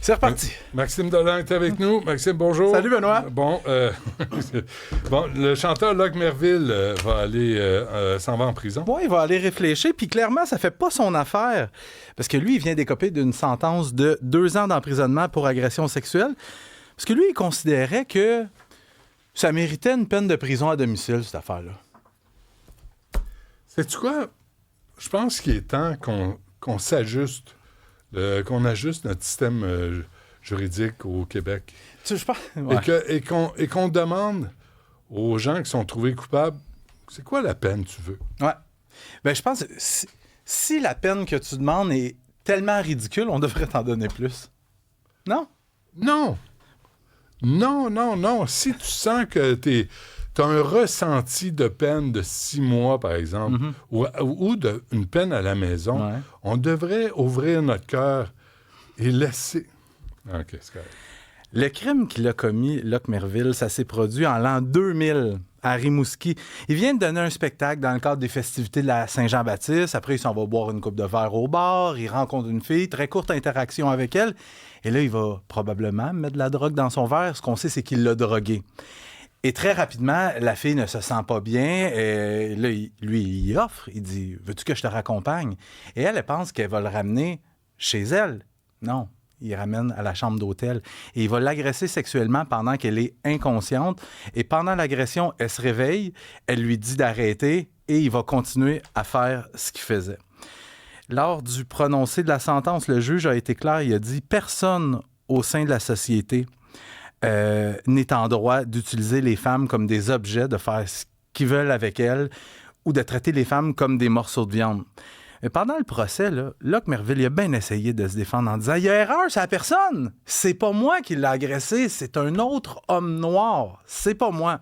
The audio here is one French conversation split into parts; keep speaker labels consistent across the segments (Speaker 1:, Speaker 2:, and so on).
Speaker 1: C'est reparti.
Speaker 2: Maxime Dolan est avec nous. Maxime, bonjour.
Speaker 1: Salut, Benoît.
Speaker 2: Bon, le chanteur Locke Merville s'en va en prison.
Speaker 1: Bon, il va aller réfléchir, puis clairement, ça fait pas son affaire. Parce que lui, il vient d'écoper d'une sentence de 2 ans d'emprisonnement pour agression sexuelle. Parce que lui, il considérait que ça méritait une peine de prison à domicile, cette affaire-là.
Speaker 2: Sais-tu quoi? Je pense qu'il est temps qu'on s'ajuste, qu'on ajuste notre système juridique au Québec.
Speaker 1: Tu sais, je pense... Ouais.
Speaker 2: Et qu'on demande aux gens qui sont trouvés coupables, c'est quoi la peine tu veux?
Speaker 1: Ouais. Ben, je pense que si la peine que tu demandes est tellement ridicule, on devrait t'en donner plus. Non?
Speaker 2: Non! Non. Si tu sens que t'as un ressenti de peine de 6 mois, par exemple, ou une peine à la maison,
Speaker 1: Ouais.
Speaker 2: on devrait ouvrir notre cœur et laisser... OK, c'est correct.
Speaker 1: Le crime qu'il a commis, Locke Merville, ça s'est produit en l'an 2000 à Rimouski. Il vient de donner un spectacle dans le cadre des festivités de la Saint-Jean-Baptiste. Après, il s'en va boire une coupe de verre au bar. Il rencontre une fille, très courte interaction avec elle. Et là, il va probablement mettre de la drogue dans son verre. Ce qu'on sait, c'est qu'il l'a droguée. Et très rapidement, la fille ne se sent pas bien. Et là, il offre. Il dit « Veux-tu que je te raccompagne? » Et elle pense qu'elle va le ramener chez elle. Non. Il ramène à la chambre d'hôtel. Et il va l'agresser sexuellement pendant qu'elle est inconsciente. Et pendant l'agression, elle se réveille. Elle lui dit d'arrêter. Et il va continuer à faire ce qu'il faisait. Lors du prononcé de la sentence, le juge a été clair. Il a dit « Personne au sein de la société n'est en droit d'utiliser les femmes comme des objets, de faire ce qu'ils veulent avec elles ou de traiter les femmes comme des morceaux de viande. » Mais pendant le procès, là, Locke Merville il a bien essayé de se défendre en disant « Il y a erreur, c'est la personne. C'est pas moi qui l'ai agressé, c'est un autre homme noir. C'est pas moi. »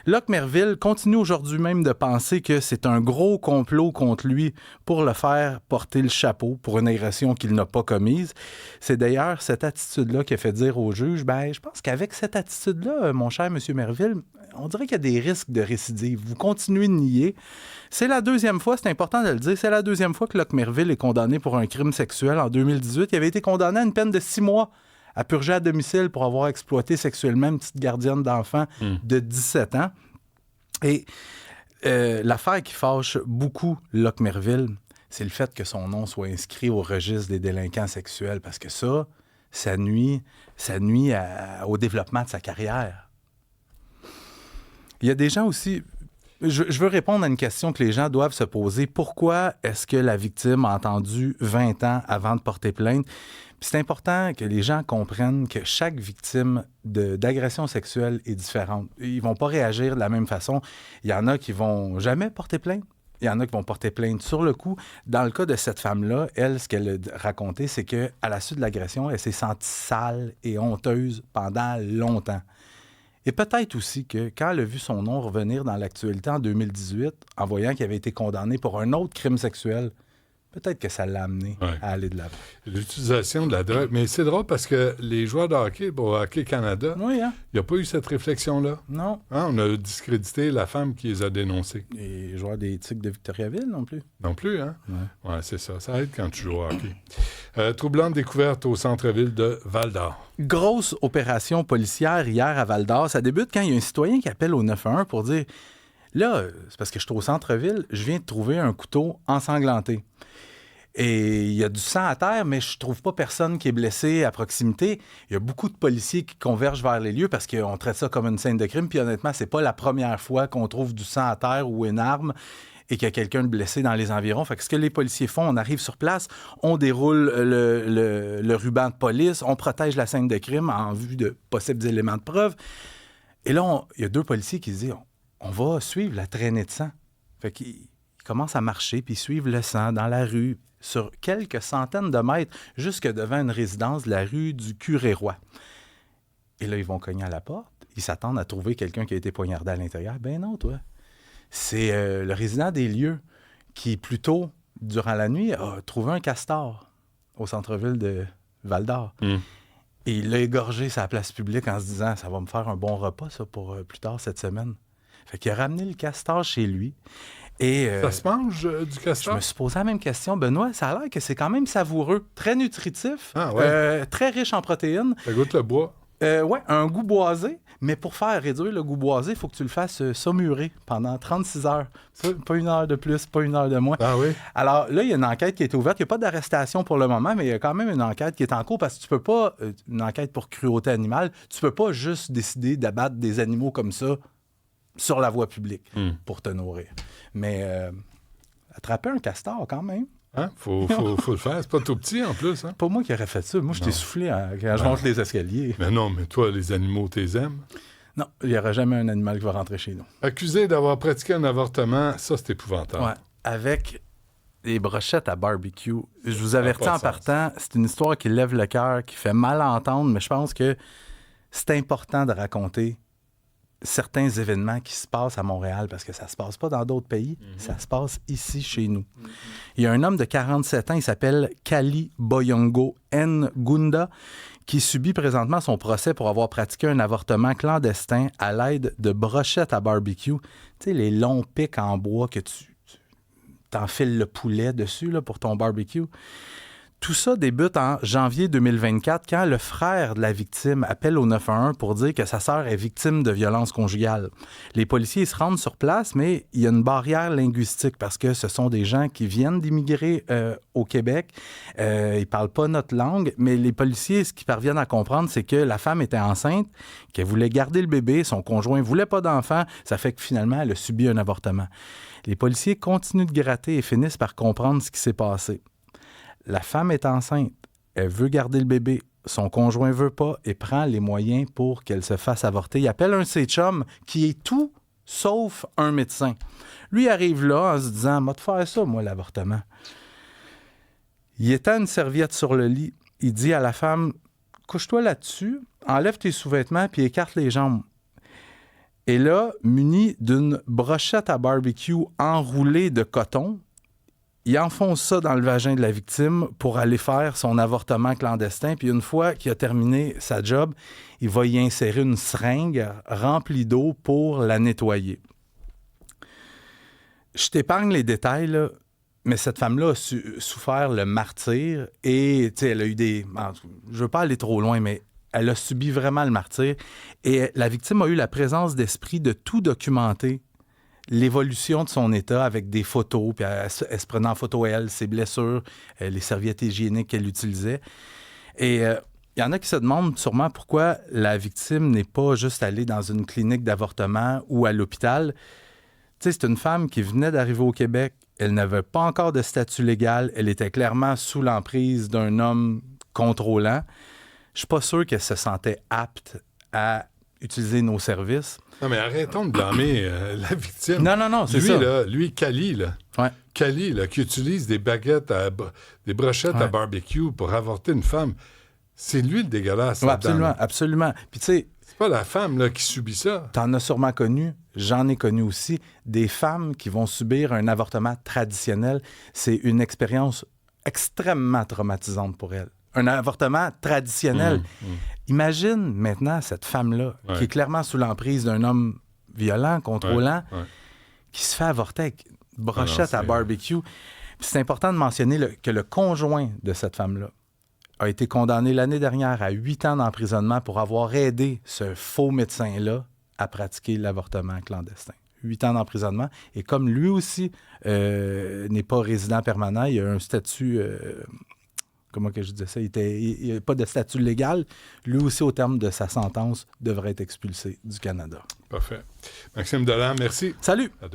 Speaker 1: Locke Merville continue aujourd'hui même de penser que c'est un gros complot contre lui pour le faire porter le chapeau pour une agression qu'il n'a pas commise. C'est d'ailleurs cette attitude-là qui a fait dire au juge, je pense qu'avec cette attitude-là, mon cher M. Merville, on dirait qu'il y a des risques de récidive. Vous continuez de nier. C'est la 2e fois, c'est important de le dire, c'est la 2e fois que Locke Merville est condamné pour un crime sexuel en 2018. Il avait été condamné à une peine de 6 mois à purger à domicile pour avoir exploité sexuellement une petite gardienne d'enfant de 17 ans. Et l'affaire qui fâche beaucoup Locke Merville, c'est le fait que son nom soit inscrit au registre des délinquants sexuels, parce que ça nuit au développement de sa carrière. Il y a des gens aussi... Je veux répondre à une question que les gens doivent se poser. Pourquoi est-ce que la victime a attendu 20 ans avant de porter plainte? Puis c'est important que les gens comprennent que chaque victime d'agression sexuelle est différente. Ils vont pas réagir de la même façon. Il y en a qui vont jamais porter plainte. Il y en a qui vont porter plainte sur le coup. Dans le cas de cette femme-là, elle, ce qu'elle a raconté, c'est qu'à la suite de l'agression, elle s'est sentie sale et honteuse pendant longtemps. Et peut-être aussi que quand elle a vu son nom revenir dans l'actualité en 2018, en voyant qu'il avait été condamné pour un autre crime sexuel, peut-être que ça l'a amené à aller de l'avant.
Speaker 2: L'utilisation de la drogue. Mais c'est drôle parce que les joueurs de hockey, au Hockey Canada, il n'y a pas eu cette réflexion-là.
Speaker 1: Non.
Speaker 2: On a discrédité la femme qui les a dénoncés.
Speaker 1: Et les joueurs des Tigres de Victoriaville non plus.
Speaker 2: Non plus, hein? Oui, c'est ça. Ça aide quand tu joues au hockey. Troublante découverte au centre-ville de Val-d'Or.
Speaker 1: Grosse opération policière hier à Val-d'Or. Ça débute quand il y a un citoyen qui appelle au 911 pour dire « Là, c'est parce que je suis au centre-ville, je viens de trouver un couteau ensanglanté. Et il y a du sang à terre, mais je trouve pas personne qui est blessé à proximité. Il y a beaucoup de policiers qui convergent vers les lieux parce qu'on traite ça comme une scène de crime. Puis honnêtement, c'est pas la première fois qu'on trouve du sang à terre ou une arme et qu'il y a quelqu'un de blessé dans les environs. Fait que ce que les policiers font, on arrive sur place, on déroule le ruban de police, on protège la scène de crime en vue de possibles éléments de preuve. Et là, il y a 2 policiers qui se disent on va suivre la traînée de sang. Fait qu'ils commencent à marcher puis suivre le sang dans la rue sur quelques centaines de mètres jusque devant une résidence de la rue du Curé-Roi. Et là, ils vont cogner à la porte. Ils s'attendent à trouver quelqu'un qui a été poignardé à l'intérieur. Ben non, toi. C'est le résident des lieux qui, plus tôt, durant la nuit, a trouvé un castor au centre-ville de Val-d'Or. Et il l'a égorgé sur la place publique en se disant « Ça va me faire un bon repas, ça, pour plus tard cette semaine. » Fait qu'il a ramené le castor chez lui. Et,
Speaker 2: Ça se mange, du
Speaker 1: je
Speaker 2: castor?
Speaker 1: me suis posé la même question, Benoît. Ça a l'air que c'est quand même savoureux, très nutritif,
Speaker 2: Ah, ouais.
Speaker 1: très riche en protéines.
Speaker 2: Ça goûte le bois.
Speaker 1: Ouais, un goût boisé, mais pour faire réduire le goût boisé, il faut que tu le fasses saumurer pendant 36 heures. Pas une heure de plus, pas une heure de moins.
Speaker 2: Ah oui?
Speaker 1: Alors là, il y a une enquête qui a été ouverte. Il n'y a pas d'arrestation pour le moment, mais il y a quand même une enquête qui est en cours parce que tu peux pas, une enquête pour cruauté animale, tu peux pas juste décider d'abattre des animaux comme ça sur la voie publique pour te nourrir. Mais attraper un castor quand même.
Speaker 2: Hein? Faut le faire. C'est pas tout petit, en plus. Hein?
Speaker 1: Pas moi qui aurais fait ça. Moi, je t'ai soufflé quand je monte les escaliers.
Speaker 2: Mais non, mais toi, les animaux, t'es aimes.
Speaker 1: Non, il n'y aura jamais un animal qui va rentrer chez nous.
Speaker 2: Accusé d'avoir pratiqué un avortement, ça, c'est épouvantable.
Speaker 1: Ouais, avec des brochettes à barbecue. Je vous avertis
Speaker 2: pas
Speaker 1: en
Speaker 2: de
Speaker 1: partant, c'est une histoire qui lève le cœur, qui fait mal à entendre, mais je pense que c'est important de raconter certains événements qui se passent à Montréal parce que ça se passe pas dans d'autres pays, ça se passe ici chez nous. Il y a un homme de 47 ans, il s'appelle Kali Boyongo Ngunda, qui subit présentement son procès pour avoir pratiqué un avortement clandestin à l'aide de brochettes à barbecue. Tu sais, les longs pics en bois que tu t'enfiles le poulet dessus là, pour ton barbecue. Tout ça débute en janvier 2024 quand le frère de la victime appelle au 911 pour dire que sa sœur est victime de violences conjugales. Les policiers se rendent sur place, mais il y a une barrière linguistique parce que ce sont des gens qui viennent d'immigrer au Québec. Ils ne parlent pas notre langue, mais les policiers, ce qu'ils parviennent à comprendre, c'est que la femme était enceinte, qu'elle voulait garder le bébé, son conjoint ne voulait pas d'enfant. Ça fait que finalement, elle a subi un avortement. Les policiers continuent de gratter et finissent par comprendre ce qui s'est passé. La femme est enceinte, elle veut garder le bébé, son conjoint veut pas et prend les moyens pour qu'elle se fasse avorter. Il appelle un de ses chums qui est tout sauf un médecin. Lui arrive là en se disant « Moi, te faire ça, moi, l'avortement. » Il étend une serviette sur le lit. Il dit à la femme « Couche-toi là-dessus, enlève tes sous-vêtements puis écarte les jambes. » Et là, muni d'une brochette à barbecue enroulée de coton, il enfonce ça dans le vagin de la victime pour aller faire son avortement clandestin. Puis une fois qu'il a terminé sa job, il va y insérer une seringue remplie d'eau pour la nettoyer. Je t'épargne les détails, là, mais cette femme-là a souffert le martyre et elle a eu des... Je veux pas aller trop loin, mais elle a subi vraiment le martyre. Et la victime a eu la présence d'esprit de tout documenter, l'évolution de son état avec des photos, puis elle se prenait en photo, elle, ses blessures, les serviettes hygiéniques qu'elle utilisait. Et il y en a qui se demandent sûrement pourquoi la victime n'est pas juste allée dans une clinique d'avortement ou à l'hôpital. Tu sais, c'est une femme qui venait d'arriver au Québec, elle n'avait pas encore de statut légal, elle était clairement sous l'emprise d'un homme contrôlant. Je suis pas sûr qu'elle se sentait apte à utiliser nos services.
Speaker 2: Non, mais arrêtons de blâmer la victime.
Speaker 1: Non, c'est
Speaker 2: lui,
Speaker 1: ça.
Speaker 2: Là, lui, Kali, là,
Speaker 1: Ouais.
Speaker 2: Kali, là, qui utilise des baguettes, des brochettes à barbecue pour avorter une femme, c'est lui le dégueulasse.
Speaker 1: Ouais,
Speaker 2: là-dedans,
Speaker 1: absolument,
Speaker 2: là.
Speaker 1: absolument. Puis tu sais,
Speaker 2: C'est pas la femme là, qui subit ça.
Speaker 1: t'en as sûrement connu, j'en ai connu aussi, des femmes qui vont subir un avortement traditionnel. C'est une expérience extrêmement traumatisante pour elles. Un avortement traditionnel. Imagine maintenant cette femme-là, qui est clairement sous l'emprise d'un homme violent, contrôlant, qui se fait avorter avec une brochette à barbecue. Puis c'est important de mentionner que le conjoint de cette femme-là a été condamné l'année dernière à 8 ans d'emprisonnement pour avoir aidé ce faux médecin-là à pratiquer l'avortement clandestin. 8 ans d'emprisonnement. Et comme lui aussi n'est pas résident permanent, il a un statut... comment que je disais ça? Il n'a pas de statut légal. Lui aussi, au terme de sa sentence, devrait être expulsé du Canada.
Speaker 2: Parfait. Maxime Delan, merci.
Speaker 1: Salut!